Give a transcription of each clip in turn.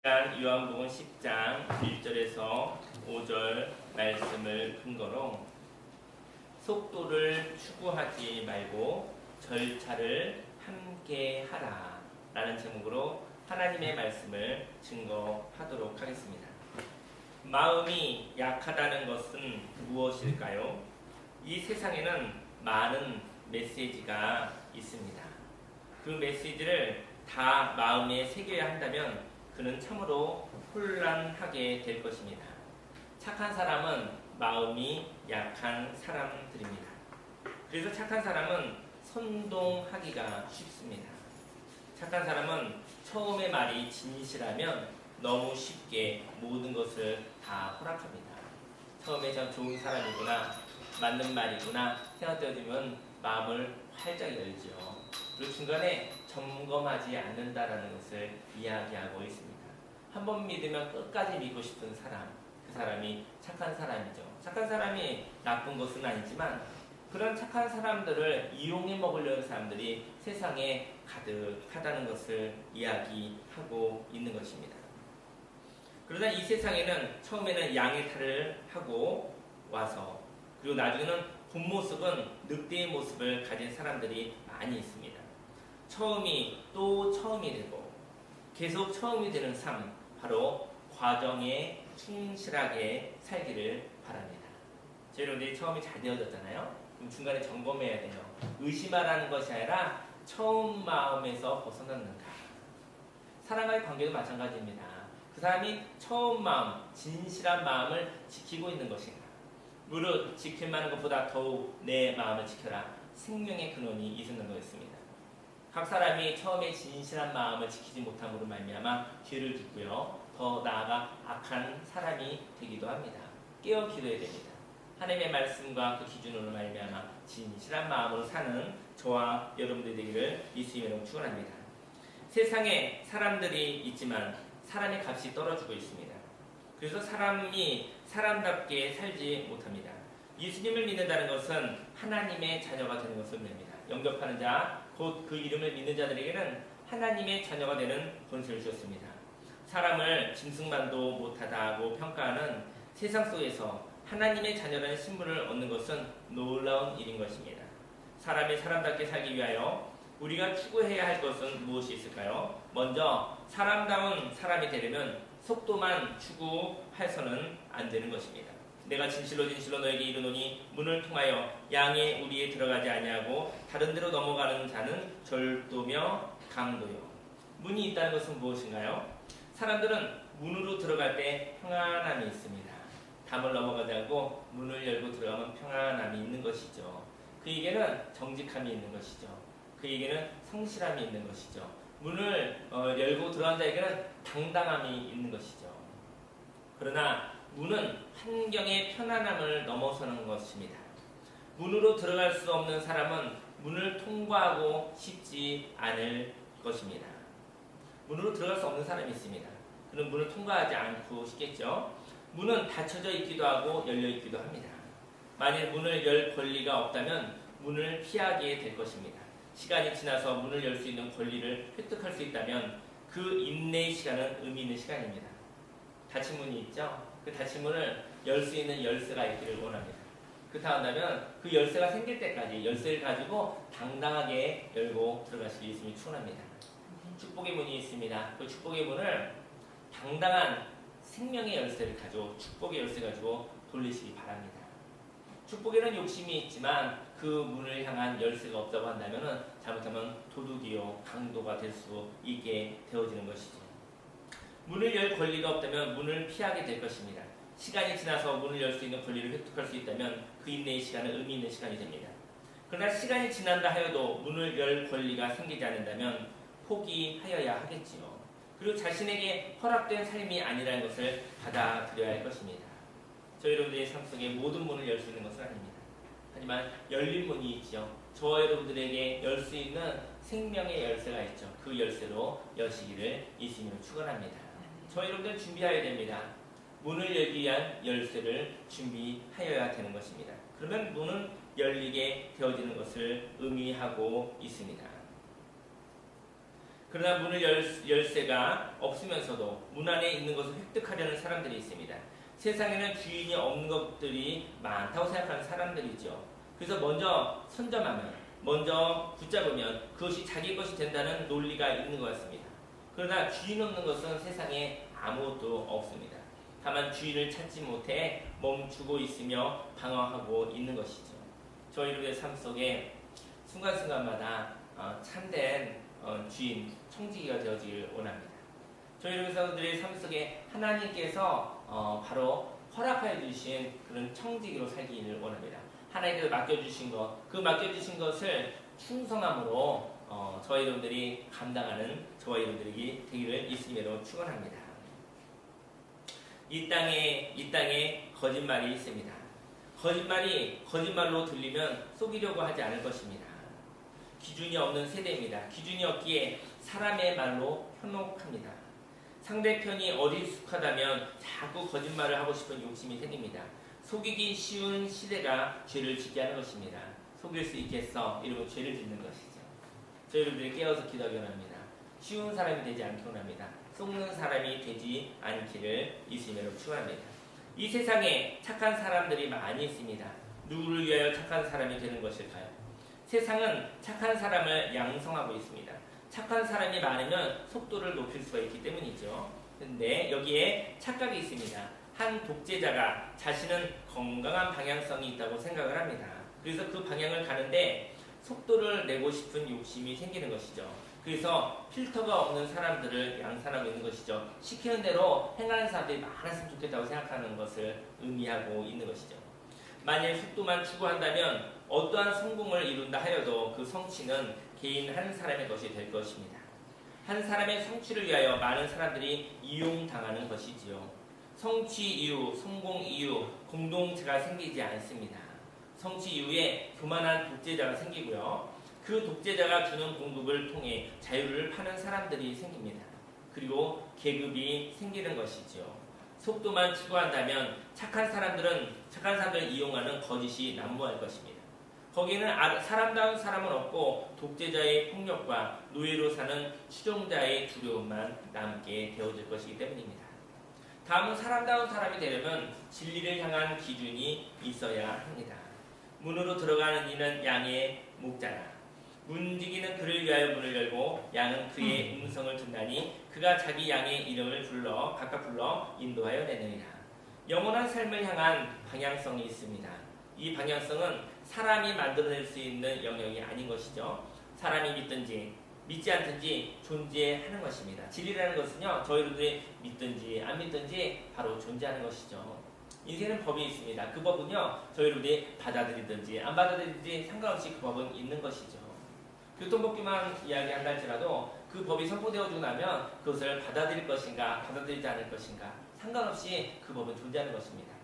요한복음 10장 1절에서 5절 말씀을 근거로 속도를 추구하지 말고 절차를 함께 하라 라는 제목으로 하나님의 말씀을 증거하도록 하겠습니다. 마음이 약하다는 것은 무엇일까요? 이 세상에는 많은 메시지가 있습니다. 그 메시지를 다 마음에 새겨야 한다면 그는 참으로 혼란하게 될 것입니다. 착한 사람은 마음이 약한 사람들입니다. 그래서 착한 사람은 선동하기가 쉽습니다. 착한 사람은 처음의 말이 진실하면 너무 쉽게 모든 것을 다 허락합니다. 처음에 저 좋은 사람이구나, 맞는 말이구나 생각되어지면 마음을 활짝 열죠. 그리고 중간에 점검하지 않는다라는 것을 이야기하고 있습니다. 한번 믿으면 끝까지 믿고 싶은 사람, 그 사람이 착한 사람이죠. 착한 사람이 나쁜 것은 아니지만 그런 착한 사람들을 이용해 먹으려는 사람들이 세상에 가득하다는 것을 이야기하고 있는 것입니다. 그러나 이 세상에는 처음에는 양의 탈을 하고 와서 그리고 나중에는 본 모습은 늑대의 모습을 가진 사람들이 많이 있습니다. 처음이 또 처음이 되고 계속 처음이 되는 삶, 바로 과정에 충실하게 살기를 바랍니다. 여러분들이 처음이 잘 되어졌잖아요. 그럼 중간에 점검해야 돼요. 의심하라는 것이 아니라 처음 마음에서 벗어났는가. 사랑과의 관계도 마찬가지입니다. 그 사람이 처음 마음, 진실한 마음을 지키고 있는 것인가. 무릇 지킬 만한 것보다 더욱 내 마음을 지켜라. 생명의 근원이 있는 것입니다. 각 사람이 처음에 진실한 마음을 지키지 못함으로 말미암아 죄를 짓고요. 더 나아가 악한 사람이 되기도 합니다. 깨어 기도해야 됩니다. 하나님의 말씀과 그 기준으로 말미암아 진실한 마음으로 사는 저와 여러분들 되기를 예수님으로 축원합니다. 세상에 사람들이 있지만 사람의 값이 떨어지고 있습니다. 그래서 사람이 사람답게 살지 못합니다. 예수님을 믿는다는 것은 하나님의 자녀가 되는 것을 의미합니다. 영접하는 자, 곧 그 이름을 믿는 자들에게는 하나님의 자녀가 되는 권세를 주었습니다. 사람을 짐승만도 못하다고 평가하는 세상 속에서 하나님의 자녀라는 신분을 얻는 것은 놀라운 일인 것입니다. 사람이 사람답게 살기 위하여 우리가 추구해야 할 것은 무엇이 있을까요? 먼저 사람다운 사람이 되려면 속도만 추구해서는 안 되는 것입니다. 내가 진실로 진실로 너에게 이르노니 문을 통하여 양의 우리에 들어가지 아니하고 다른 데로 넘어가는 자는 절도며 강도요. 문이 있다는 것은 무엇인가요? 사람들은 문으로 들어갈 때 평안함이 있습니다. 담을 넘어가지 않고 문을 열고 들어가면 평안함이 있는 것이죠. 그에게는 정직함이 있는 것이죠. 그에게는 성실함이 있는 것이죠. 문을 열고 들어간 자에게는 당당함이 있는 것이죠. 그러나 문은 환경의 편안함을 넘어서는 것입니다. 문으로 들어갈 수 없는 사람은 문을 통과하고 싶지 않을 것입니다. 문으로 들어갈 수 없는 사람이 있습니다. 그는 문을 통과하지 않고 싶겠죠. 문은 닫혀져 있기도 하고 열려 있기도 합니다. 만일 문을 열 권리가 없다면 문을 피하게 될 것입니다. 시간이 지나서 문을 열 수 있는 권리를 획득할 수 있다면 그 인내의 시간은 의미 있는 시간입니다. 닫힌 문이 있죠? 그 닫힌 문을 열 수 있는 열쇠가 있기를 원합니다. 그렇다 한다면 그 열쇠가 생길 때까지 열쇠를 가지고 당당하게 열고 들어가시기 예수님이 축원합니다. 축복의 문이 있습니다. 그 축복의 문을 당당한 생명의 열쇠를 가지고 축복의 열쇠 가지고 돌리시기 바랍니다. 축복에는 욕심이 있지만 그 문을 향한 열쇠가 없다고 한다면 잘못하면 도둑이요 강도가 될 수 있게 되어지는 것이죠. 문을 열 권리가 없다면 문을 피하게 될 것입니다. 시간이 지나서 문을 열 수 있는 권리를 획득할 수 있다면 그 인내의 시간은 의미 있는 시간이 됩니다. 그러나 시간이 지난다 하여도 문을 열 권리가 생기지 않는다면 포기하여야 하겠지요. 그리고 자신에게 허락된 삶이 아니라는 것을 받아들여야 할 것입니다. 저희 여러분들의 삶 속에 모든 문을 열 수 있는 것은 아닙니다. 하지만 열린 문이 있죠. 저와 여러분들에게 열 수 있는 생명의 열쇠가 있죠. 그 열쇠로 여시기를 예수님으로 축원합니다. 저희 여러분들 준비해야 됩니다. 문을 열기 위한 열쇠를 준비하여야 되는 것입니다. 그러면 문은 열리게 되어지는 것을 의미하고 있습니다. 그러나 문을 열쇠가 없으면서도 문 안에 있는 것을 획득하려는 사람들이 있습니다. 세상에는 주인이 없는 것들이 많다고 생각하는 사람들이죠. 그래서 먼저 선점하면, 먼저 붙잡으면 그것이 자기 것이 된다는 논리가 있는 것 같습니다. 그러나 주인 없는 것은 세상에 아무것도 없습니다. 다만 주인을 찾지 못해 멈추고 있으며 방황하고 있는 것이죠. 저희들의 삶 속에 순간순간마다 참된 주인, 청지기가 되어지길 원합니다. 저희 여러분들의 삶 속에 하나님께서 바로 허락하여 주신 그런 청지기로 살기를 원합니다. 하나님께서 맡겨주신 것, 그 맡겨주신 것을 충성함으로 저희 여러분들이 감당하는 저와 여러분들이 되기를 예수님으로 축원합니다. 이 땅에 거짓말이 있습니다. 거짓말이 거짓말로 들리면 속이려고 하지 않을 것입니다. 기준이 없는 세대입니다. 기준이 없기에 사람의 말로 현혹합니다. 상대편이 어리숙하다면 자꾸 거짓말을 하고 싶은 욕심이 생깁니다. 속이기 쉬운 시대가 죄를 짓게 하는 것입니다. 속일 수 있겠어? 이러면 죄를 짓는 것이죠. 저희 여러분들이 깨어서 기도하기 원합니다. 쉬운 사람이 되지 않기 원합니다. 속는 사람이 되지 않기를 예수님으로 축원합니다. 이 세상에 착한 사람들이 많이 있습니다. 누구를 위하여 착한 사람이 되는 것일까요? 세상은 착한 사람을 양성하고 있습니다. 착한 사람이 많으면 속도를 높일 수가 있기 때문이죠. 그런데 여기에 착각이 있습니다. 한 독재자가 자신은 건강한 방향성이 있다고 생각을 합니다. 그래서 그 방향을 가는데 속도를 내고 싶은 욕심이 생기는 것이죠. 그래서 필터가 없는 사람들을 양산하고 있는 것이죠. 시키는 대로 행하는 사람들이 많았으면 좋겠다고 생각하는 것을 의미하고 있는 것이죠. 만일 속도만 추구한다면 어떠한 성공을 이룬다 하여도 그 성취는 개인 한 사람의 것이 될 것입니다. 한 사람의 성취를 위하여 많은 사람들이 이용당하는 것이지요. 성취 이후, 성공 이후 공동체가 생기지 않습니다. 성취 이후에 교만한 독재자가 생기고요. 그 독재자가 주는 공급을 통해 자유를 파는 사람들이 생깁니다. 그리고 계급이 생기는 것이죠. 속도만 추구한다면 착한 사람들을 이용하는 거짓이 난무할 것입니다. 거기에는 사람다운 사람은 없고 독재자의 폭력과 노예로 사는 추종자의 두려움만 남게 되어질 것이기 때문입니다. 다음은 사람다운 사람이 되려면 진리를 향한 기준이 있어야 합니다. 문으로 들어가는 이는 양의 목자라. 문지기는 그를 위하여 문을 열고 양은 그의 음성을 듣나니 그가 자기 양의 이름을 각각 불러 인도하여 내느니라. 영원한 삶을 향한 방향성이 있습니다. 이 방향성은 사람이 만들어낼 수 있는 영역이 아닌 것이죠. 사람이 믿든지 믿지 않든지 존재하는 것입니다. 진리라는 것은요, 저희들이 믿든지 안 믿든지 바로 존재하는 것이죠. 인생은 법이 있습니다. 그 법은요, 저희들이 받아들이든지 안 받아들이든지 상관없이 그 법은 있는 것이죠. 교통법규만 이야기한다 할지라도 그 법이 선포되어지고 나면 그것을 받아들일 것인가 받아들이지 않을 것인가 상관없이 그 법은 존재하는 것입니다.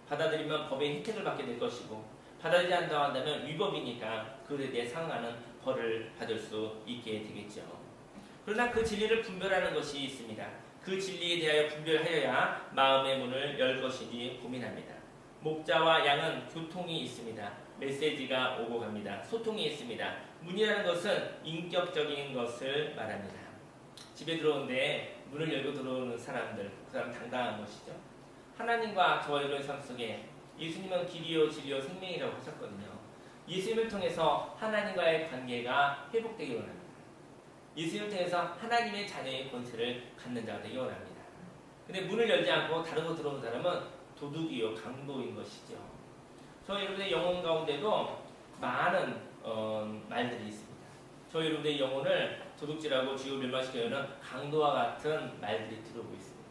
받아들이면 법의 혜택을 받게 될 것이고 받아들이지 않는다고 한다면 위법이니까 그에 대해 상응하는 벌을 받을 수 있게 되겠죠. 그러나 그 진리를 분별하는 것이 있습니다. 그 진리에 대하여 분별하여야 마음의 문을 열 것이니 고민합니다. 목자와 양은 교통이 있습니다. 메시지가 오고 갑니다. 소통이 있습니다. 문이라는 것은 인격적인 것을 말합니다. 집에 들어오는데 문을 열고 들어오는 사람들, 그 사람 당당한 것이죠. 하나님과 저와 여러분의 삶 속에 예수님은 길이요 진리요 생명이라고 하셨거든요. 예수님을 통해서 하나님과의 관계가 회복되기 원합니다. 예수님을 통해서 하나님의 자녀의 권세를 갖는 자가 되기 원합니다. 근데 문을 열지 않고 다른 곳 들어오는 사람은 도둑이요 강도인 것이죠. 저희 여러분의 영혼 가운데도 많은 말들이 있습니다. 저희 여러분의 영혼을 도둑질하고 지옥을 멸망시키려는 강도와 같은 말들이 들어오고 있습니다.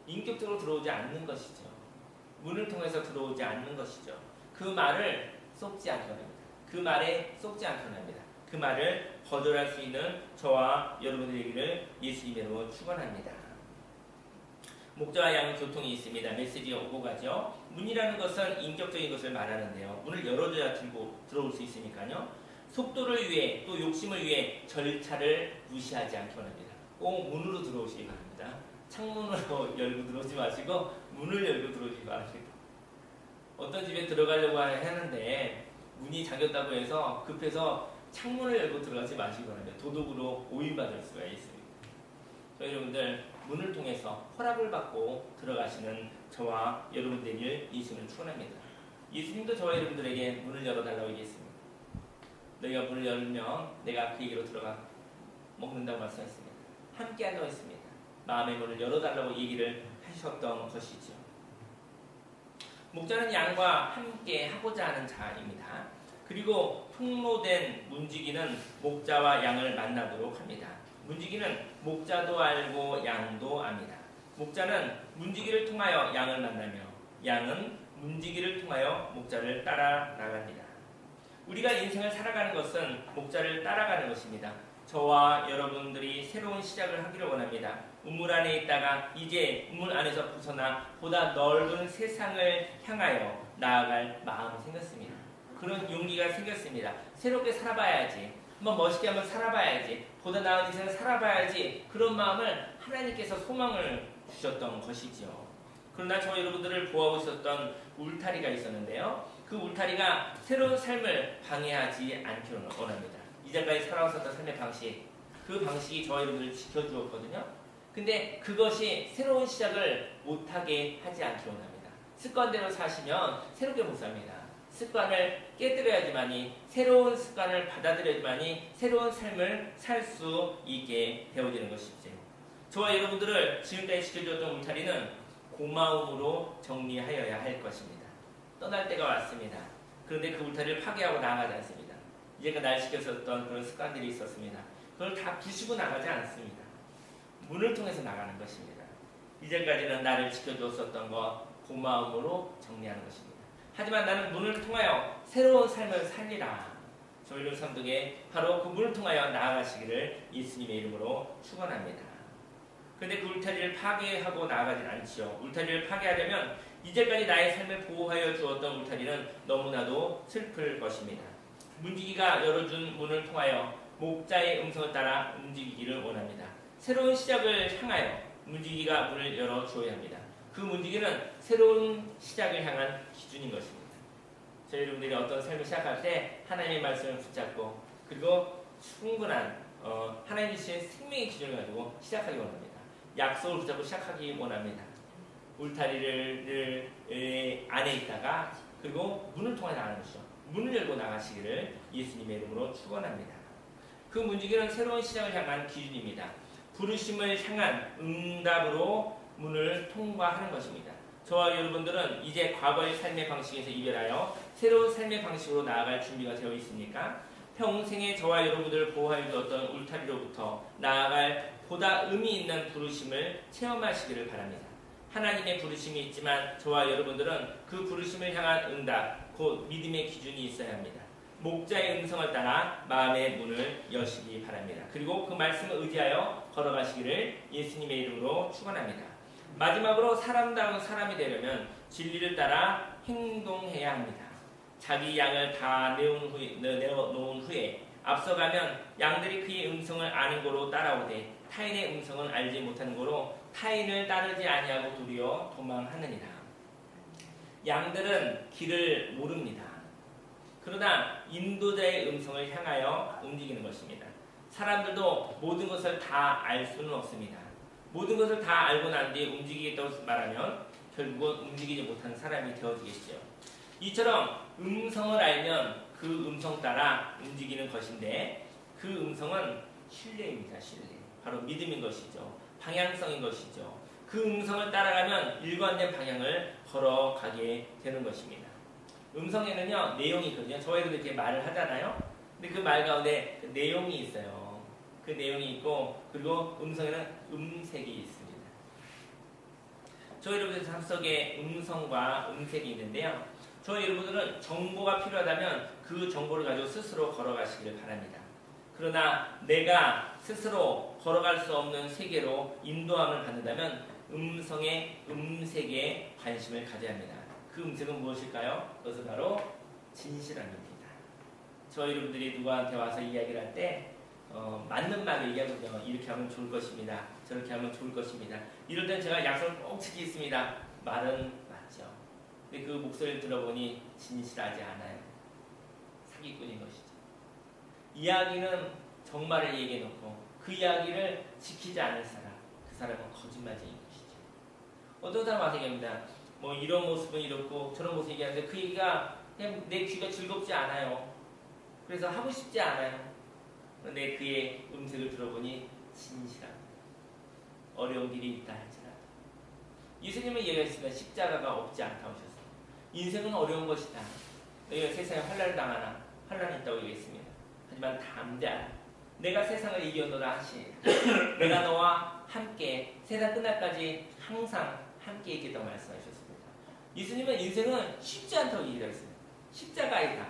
인격적으로 들어오지 않는 것이죠. 문을 통해서 들어오지 않는 것이죠. 그 말을 쏟지 않게 합니다. 그 말에 쏟지 않게 합니다. 그 말을 거절할 수 있는 저와 여러분들에게를 예수님으로 축원합니다. 목자와 양은 교통이 있습니다. 메시지가 오고 가죠. 문이라는 것은 인격적인 것을 말하는데요. 문을 열어줘야 들어올 수 있으니까요. 속도를 위해 또 욕심을 위해 절차를 무시하지 않게 원합니다. 꼭 문으로 들어오시기 바랍니다. 창문으로 열고 들어오지 마시고 문을 열고 들어오시기 바랍니다. 어떤 집에 들어가려고 하는데 문이 잠겼다고 해서 급해서 창문을 열고 들어가지 마시기 바랍니다. 도둑으로 오인받을 수가 있습니다. 저희 여러분들 문을 통해서 허락을 받고 들어가시는 저와 여러분 되길 예수님을 축원합니다. 예수님도 저와 여러분들에게 문을 열어달라고 얘기했습니다. 너희가 문을 열면 내가 그에게로 들어가 먹는다고 말씀했습니다. 함께 한다고 했습니다. 마음의 문을 열어달라고 얘기를 하셨던 것이죠. 목자는 양과 함께 하고자 하는 자입니다. 그리고 통로된 문지기는 목자와 양을 만나도록 합니다. 문지기는 목자도 알고 양도 압니다. 목자는 문지기를 통하여 양을 만나며 양은 문지기를 통하여 목자를 따라 나갑니다. 우리가 인생을 살아가는 것은 목자를 따라가는 것입니다. 저와 여러분들이 새로운 시작을 하기를 원합니다. 우물 안에 있다가 이제 우물 안에서 벗어나 보다 넓은 세상을 향하여 나아갈 마음이 생겼습니다. 그런 용기가 생겼습니다. 새롭게 살아봐야지. 한번 멋있게 한번 살아봐야지. 보다 나은 인생을 살아봐야지. 그런 마음을 하나님께서 소망을 주셨던 것이지요. 그러나 저 여러분들을 보호하고 있었던 울타리가 있었는데요. 그 울타리가 새로운 삶을 방해하지 않기를 원합니다. 이제까지 살아왔었던 삶의 방식, 그 방식이 저와 여러분들을 지켜주었거든요. 근데 그것이 새로운 시작을 못하게 하지 않기를 원합니다. 습관대로 사시면 새롭게 못 삽니다. 습관을 깨뜨려야지만이, 새로운 습관을 받아들여야지만이 새로운 삶을 살 수 있게 되어지는 것이죠. 저와 여러분들을 지금까지 지켜주었던 울타리는 고마움으로 정리하여야 할 것입니다. 떠날 때가 왔습니다. 그런데 그 울타리를 파괴하고 나가지 않습니다. 이제가 날 지켰었던 그런 습관들이 있었습니다. 그걸 다 부수고 나가지 않습니다. 문을 통해서 나가는 것입니다. 이제까지는 나를 지켜주었었던 것 고마움으로 정리하는 것입니다. 하지만 나는 문을 통하여 새로운 삶을 살리라. 저희를 선두에 바로 그 문을 통하여 나아가시기를 예수님의 이름으로 축원합니다. 그런데 그 울타리를 파괴하고 나아가진 않지요. 울타리를 파괴하려면 이제까지 나의 삶을 보호하여 주었던 울타리는 너무나도 슬플 것입니다. 문지기가 열어준 문을 통하여 목자의 음성을 따라 움직이기를 원합니다. 새로운 시작을 향하여 문지기가 문을 열어주어야 합니다. 그 문지기는 새로운 시작을 향한 기준인 것입니다. 저희 여러분들이 어떤 삶을 시작할 때 하나님의 말씀을 붙잡고 그리고 충분한 하나님 주신 생명의 기준을 가지고 시작하기 원합니다. 약속을 붙잡고 시작하기 원합니다. 울타리를 안에 있다가 그리고 문을 통해 나가는 것이죠. 문을 열고 나가시기를 예수님의 이름으로 축원합니다. 그 문지기는 새로운 시작을 향한 기준입니다. 부르심을 향한 응답으로 문을 통과하는 것입니다. 저와 여러분들은 이제 과거의 삶의 방식에서 이별하여 새로운 삶의 방식으로 나아갈 준비가 되어 있습니까? 평생에 저와 여러분들을 보호하여 주었던 울타리로부터 나아갈 보다 의미 있는 부르심을 체험하시기를 바랍니다. 하나님의 부르심이 있지만 저와 여러분들은 그 부르심을 향한 응답, 곧 믿음의 기준이 있어야 합니다. 목자의 음성을 따라 마음의 문을 여시기 바랍니다. 그리고 그 말씀을 의지하여 걸어가시기를 예수님의 이름으로 축원합니다. 마지막으로 사람다운 사람이 되려면 진리를 따라 행동해야 합니다. 자기 양을 다 내어놓은 후에 앞서가면 양들이 그의 음성을 아는 고로 따라오되 타인의 음성을 알지 못하는 고로 타인을 따르지 아니하고 도리어 도망하느니라. 양들은 길을 모릅니다. 그러나 인도자의 음성을 향하여 움직이는 것입니다. 사람들도 모든 것을 다 알 수는 없습니다. 모든 것을 다 알고 난 뒤에 움직이겠다고 말하면 결국은 움직이지 못하는 사람이 되어지겠죠. 이처럼 음성을 알면 그 음성 따라 움직이는 것인데 그 음성은 신뢰입니다. 신뢰. 바로 믿음인 것이죠. 방향성인 것이죠. 그 음성을 따라가면 일관된 방향을 걸어가게 되는 것입니다. 음성에는요 내용이 있거든요. 저희도 이렇게 말을 하잖아요. 근데 그 말 가운데 내용이 있어요. 그 내용이 있고 그리고 음성에는 음색이 있습니다. 저희 여러분들 삶 속에 음성과 음색이 있는데요. 저희 여러분들은 정보가 필요하다면 그 정보를 가지고 스스로 걸어가시길 바랍니다. 그러나 내가 스스로 걸어갈 수 없는 세계로 인도함을 받는다면 음성의 음색에 관심을 가져야 합니다. 그 음색은 무엇일까요? 그것은 바로 진실함입니다. 저희 여러분들이 누구한테 와서 이야기를 할 때 맞는 말을 얘기하거든요. 이렇게 하면 좋을 것입니다. 저렇게 하면 좋을 것입니다. 이럴 땐 제가 약속을 꼭 지키겠습니다. 말은 맞죠. 근데 그 목소리를 들어보니 진실하지 않아요. 사기꾼인 것이죠. 이야기는 정말을 얘기해 놓고 그 이야기를 지키지 않을 사람, 그 사람은 거짓말쟁이인 것이죠. 어떤 사람 와서 얘기합니다. 뭐 이런 모습은 이렇고 저런 모습 얘기하는데 그 얘기가 그냥 내 귀가 즐겁지 않아요. 그래서 하고 싶지 않아요. 그런데 그의 음색을 들어보니 진실합니다. 어려운 길이 있다 할지라도. 예수님은 얘기했습니다. 십자가가 없지 않다 하셨어요. 인생은 어려운 것이다. 너희가 세상에 환난을 당하나 환난이 있다고 얘기했습니다. 하지만 담대하라. 내가 세상을 이겨노라 하시니 내가 너와 함께 세상 끝날까지 항상 함께 있겠다고 말씀하셨습니다. 예수님은 인생은 쉽지 않다고 얘기했습니다. 십자가이다.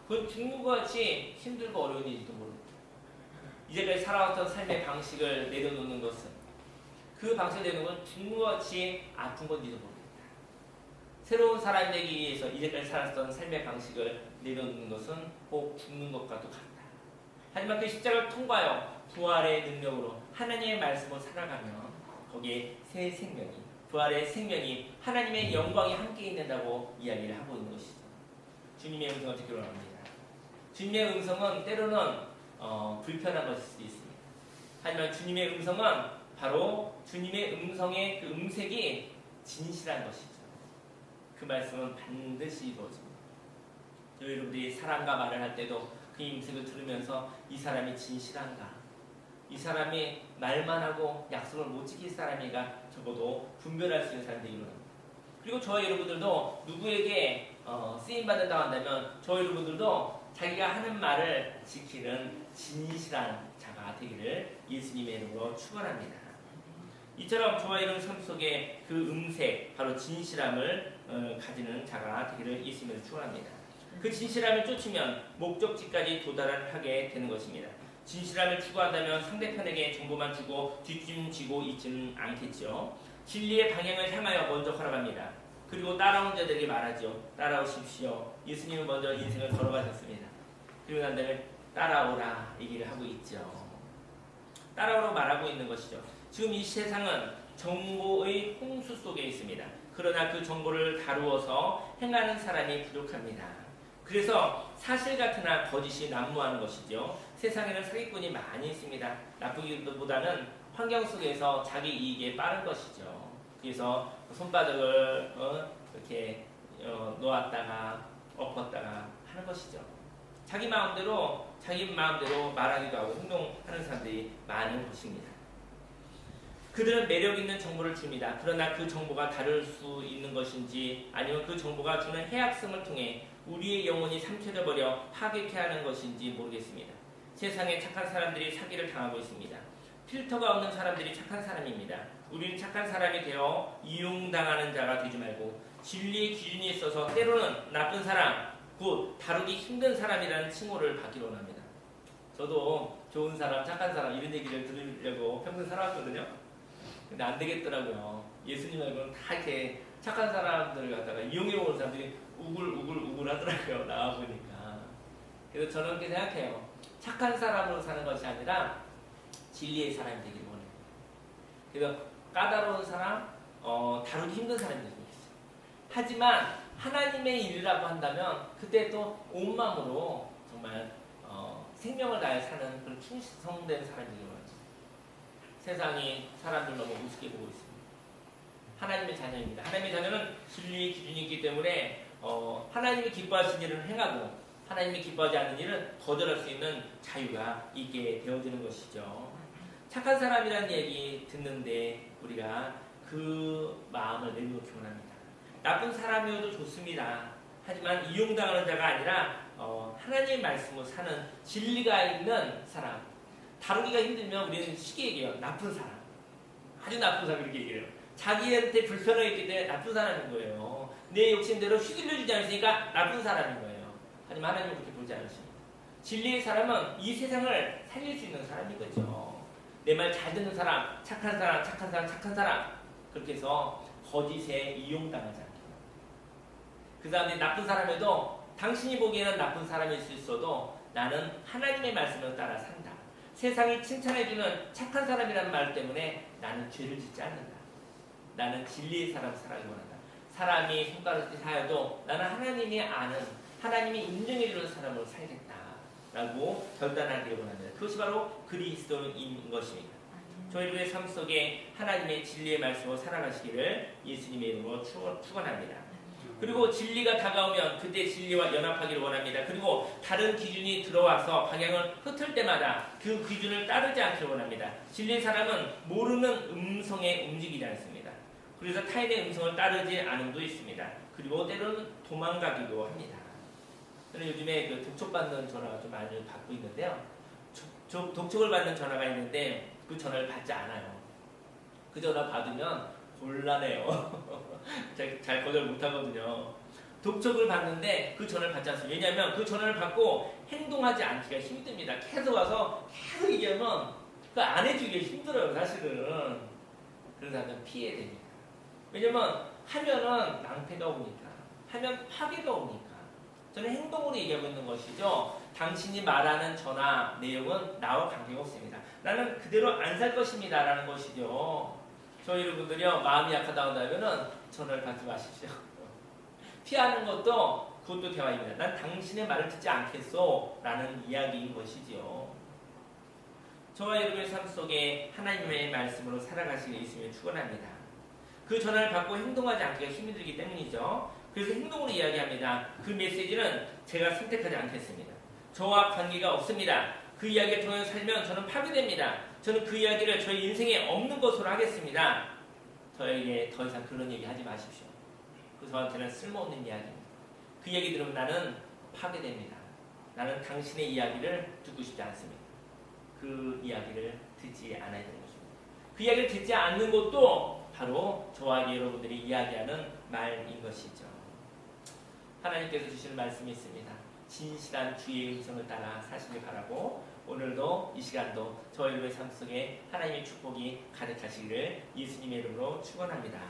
그건 죽는 것 같이 힘들고 어려운 일일지도 모릅니다. 이제까지 살아왔던 삶의 방식을 내려놓는 것은 그 방식을 내놓는 건 죽는 것 같이 아픈 건지도 모릅니다. 새로운 사람이 되기 위해서 이제까지 살았던 삶의 방식을 내려놓는 것은 꼭 죽는 것과도 같다. 하지만 그 십자가를 통과하여 부활의 능력으로 하나님의 말씀을 살아가면 거기에 새 생명이, 부활의 생명이 하나님의 영광이 함께 있는다고 이야기를 하고 있는 것이죠. 주님의 음성을 듣기로 합니다. 주님의 음성은 때로는 불편한 것일 수도 있습니다. 하지만 주님의 음성은 바로 주님의 음성의 그 음색이 진실한 것이죠. 그 말씀은 반드시 이루어집니다. 여러분들이 사람과 말을 할 때도 그 음색을 들으면서 이 사람이 진실한가? 이 사람이 말만 하고 약속을 못 지킬 사람이가 적어도 분별할 수 있는 사람들이 일어납니다. 그리고 저와 여러분들도 누구에게 쓰임받는다고 한다면 저와 여러분들도 자기가 하는 말을 지키는 진실한 자가 되기를 예수님의 이름으로 축원합니다. 이처럼 저와 여러분 삶 속에 그 음색, 바로 진실함을 가지는 자가 되기를 예수님으로 축원합니다. 그 진실함을 쫓으면 목적지까지 도달하게 되는 것입니다. 진실함을 추구한다면 상대편에게 정보만 주고 뒷짐지고 있지는 않겠죠. 진리의 방향을 향하여 먼저 걸어갑니다. 그리고 따라온 자들에게 말하죠. 따라오십시오. 예수님은 먼저 인생을 걸어가셨습니다. 그리고 난 다음에 따라오라 얘기를 하고 있죠. 따라오라고 말하고 있는 것이죠. 지금 이 세상은 정보의 홍수 속에 있습니다. 그러나 그 정보를 다루어서 행하는 사람이 부족합니다. 그래서 사실 같으나 거짓이 난무하는 것이죠. 세상에는 사기꾼이 많이 있습니다. 나쁘기보다는 환경 속에서 자기 이익에 빠른 것이죠. 그래서 손바닥을 이렇게 놓았다가 엎었다가 하는 것이죠. 자기 마음대로 말하기도 하고 행동하는 사람들이 많은 것입니다. 그들은 매력 있는 정보를 줍니다. 그러나 그 정보가 다를 수 있는 것인지 아니면 그 정보가 주는 해악성을 통해 우리의 영혼이 삼켜져 버려 파괴케 하는 것인지 모르겠습니다. 세상에 착한 사람들이 사기를 당하고 있습니다. 필터가 없는 사람들이 착한 사람입니다. 우리는 착한 사람이 되어 이용당하는 자가 되지 말고 진리의 기준이 있어서 때로는 나쁜 사람, 곧 다루기 힘든 사람이라는 칭호를 받기로 합니다. 저도 좋은 사람, 착한 사람 이런 얘기를 들으려고 평생 살아왔거든요. 근데 안 되겠더라고요. 예수님 말고는 다 이렇게 착한 사람들을 갖다가 이용해 오는 사람들이 우글 하더라고요. 나와보니까. 그래서 저는 그렇게 생각해요. 착한 사람으로 사는 것이 아니라 진리의 사람이 되기를 원해요. 그래서 까다로운 사람, 다루기 힘든 사람이 되는 것이죠. 하지만 하나님의 일이라고 한다면 그때 또 온 마음으로 정말 생명을 다해 사는 그런 충성된 사람이 되기를 원해요. 세상이 사람들 너무 우습게 보고 있습니다. 하나님의 자녀입니다. 하나님의 자녀는 진리의 기준이 있기 때문에 하나님이 기뻐하신 일을 행하고 하나님이 기뻐하지 않는 일은 거절할 수 있는 자유가 있게 되어지는 것이죠. 착한 사람이라는 얘기 듣는데 우리가 그 마음을 내려놓기 원합니다. 나쁜 사람이어도 좋습니다. 하지만 이용당하는 자가 아니라 하나님의 말씀으로 사는 진리가 있는 사람, 다루기가 힘들면 우리는 쉽게 얘기해요. 나쁜 사람. 아주 나쁜 사람 이렇게 얘기해요. 자기한테 불편하게 했기 때문에 나쁜 사람인 거예요. 내 욕심대로 휘둘려주지 않으니까 나쁜 사람인 거예요. 하지만 하나님은 그렇게 보지 않으십니다. 진리의 사람은 이 세상을 살릴 수 있는 사람인 거죠. 내 말 잘 듣는 사람, 착한 사람 그렇게 해서 거짓에 이용당하지 않게. 그 사람들이 나쁜 사람에도 당신이 보기에는 나쁜 사람일 수 있어도 나는 하나님의 말씀을 따라 산다. 세상이 칭찬해주는 착한 사람이라는 말 때문에 나는 죄를 짓지 않는다. 나는 진리의 사람 살아가기 원한다. 사람이 손가락질 하여도 나는 하나님이 아는, 하나님이 인정해주는 사람으로 살겠다. 라고 결단하기를 원합니다. 그것이 바로 그리스도인 것입니다. 저희들의 삶 속에 하나님의 진리의 말씀으로 살아가시기를 예수님의 이름으로 축원합니다. 그리고 진리가 다가오면 그때 진리와 연합하기를 원합니다. 그리고 다른 기준이 들어와서 방향을 흩을 때마다 그 기준을 따르지 않기를 원합니다. 진리의 사람은 모르는 음성에 움직이지 않습니다. 그래서 타인의 음성을 따르지 않음도 있습니다. 그리고 때로는 도망가기도 합니다. 저는 요즘에 그 독촉받는 전화가 좀 많이 받고 있는데요. 독촉을 받는 전화가 있는데 그 전화를 받지 않아요. 그 전화 받으면 곤란해요. 잘 거절 못하거든요. 독촉을 받는데 그 전화를 받지 않습니다. 왜냐하면 그 전화를 받고 행동하지 않기가 힘듭니다. 계속 와서 계속 얘기하면 그 안 해주기가 힘들어요. 사실은. 그래서 하면 피해야 됩니다. 왜냐면 하면은 낭패가 오니까, 하면 파괴가 오니까. 저는 행동으로 얘기하고 있는 것이죠. 당신이 말하는 전화 내용은 나와 관계가 없습니다. 나는 그대로 안 살 것입니다. 라는 것이죠. 저희 여러분들이요, 마음이 약하다 한다면은 전화를 받지 마십시오. 피하는 것도 그것도 대화입니다. 난 당신의 말을 듣지 않겠소. 라는 이야기인 것이죠. 저와 여러분의 삶 속에 하나님의 말씀으로 살아가시길 예수님을 축원합니다. 그 전화를 받고 행동하지 않기가 힘이 들기 때문이죠. 그래서 행동으로 이야기합니다. 그 메시지는 제가 선택하지 않겠습니다. 저와 관계가 없습니다. 그 이야기를 통해 살면 저는 파괴됩니다. 저는 그 이야기를 저희 인생에 없는 것으로 하겠습니다. 저에게 더 이상 그런 얘기 하지 마십시오. 그 저한테는 쓸모없는 이야기입니다. 그 얘기 들으면 나는 파괴됩니다. 나는 당신의 이야기를 듣고 싶지 않습니다. 그 이야기를 듣지 않아야 되는 것입니다. 그 이야기를 듣지 않는 것도 바로 저와 여러분들이 이야기하는 말인 것이죠. 하나님께서 주시는 말씀이 있습니다. 진실한 주의 음성을 따라 사시길 바라고 오늘도 이 시간도 저희의 삶 속에 하나님의 축복이 가득하시기를 예수님의 이름으로 축원합니다.